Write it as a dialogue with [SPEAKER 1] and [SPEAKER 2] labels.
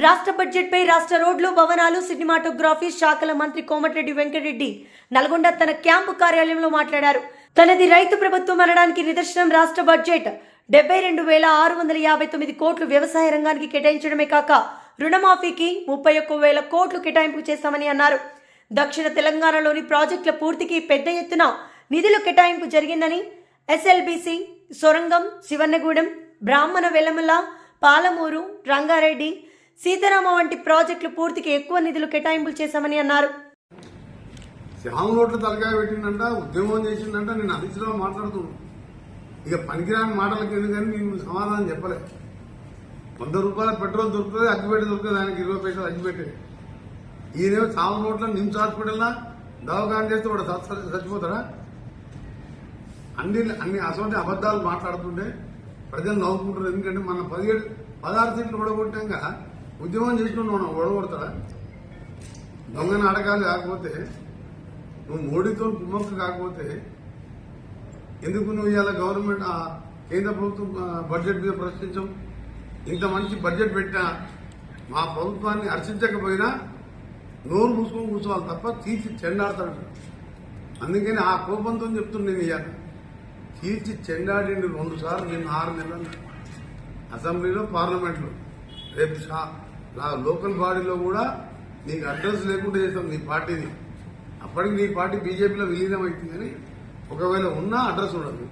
[SPEAKER 1] రాష్ట్ర బడ్జెట్పై రాష్ట్ర రోడ్లు భవనాలు సినిమాటోగ్రఫీ శాఖల మంత్రి కోమటిరెడ్డి వెంకటరెడ్డి నల్గొండ తన క్యాంపు కార్యాలయంలో మాట్లాడారు. తనది రైతు ప్రభుత్వం అనడానికి నిదర్శనం రాష్ట్ర బడ్జెట్ 72,659 కోట్లు వ్యవసాయ రంగానికి కేటాయించడమే కాక రుణమాఫీకి 31,000 కోట్లు కేటాయింపు చేశామని అన్నారు. దక్షిణ తెలంగాణలోని ప్రాజెక్టుల పూర్తికి పెద్ద ఎత్తున నిధులు కేటాయింపు జరిగిందని, ఎస్ఎల్బీసీ, సొరంగం, శివన్నగూడెం, బ్రాహ్మణ వెలముల, పాలమూరు, రంగారెడ్డి, సీతారామ వంటి ప్రాజెక్టులు పూర్తికి ఎక్కువ నిధులు కేటాయింపులు చేశామని అన్నారు.
[SPEAKER 2] శ్యామలోట్లు తలకాయ పెట్టిందంట, ఉద్యమం చేసిందంట. నేను అధికారంలో మాట్లాడుతున్నాను. ఇక పనికిరాని మాటలకు ఎందుకని నేను సమాధానం చెప్పలే. 100 రూపాయల పెట్రోల్ దొరుకుతుంది, అగ్గిపెట్టి దొరుకుతుంది, ఆయనకి 20 పైసలు అగ్గిపెట్టేది. ఈయనేమో శ్యామలోట్ల నిమ్స్ హాస్పిటల్లా దవాఖాన చేస్తే వాడు చచ్చిపోతారా? అన్ని అసలు అబద్దాలు మాట్లాడుతుంటే ప్రజలు నవ్వుకుంటారు. ఎందుకంటే మన 16 సీట్లు ఓడగొట్టాక ఉద్యమం చేసుకుని మనం ఓడగొడతారా? దొంగ నాటకాలు కాకపోతే, నువ్వు మోడీతో కుమ్మక్కు కాకపోతే ఎందుకు నువ్వు ఇవాళ గవర్నమెంట్ కేంద్ర ప్రభుత్వం బడ్జెట్ మీద ప్రశ్నించవు? ఇంత మంచి బడ్జెట్ పెట్టినా మా ప్రభుత్వాన్ని హర్షించకపోయినా నోరు మూసుకొని కూర్చోవాలి తప్ప తీర్చి చెండాడతాడు. అందుకని ఆ కోపంతో చెప్తున్నా. నేను ఇవాళ తీర్చి చెండాడిండు 2 సార్లు. నేను 6 నెలలు అసెంబ్లీలో, పార్లమెంట్లో, రేపు లోకల్ బాడీలో కూడా నీకు అడ్రస్ లేకుండా చేస్తాం నీ పార్టీని. అప్పటికి నీ పార్టీ బీజేపీలో విలీనం అవుతుంది. కానీ ఒకవేళ ఉన్నా అడ్రస్ ఉండదు.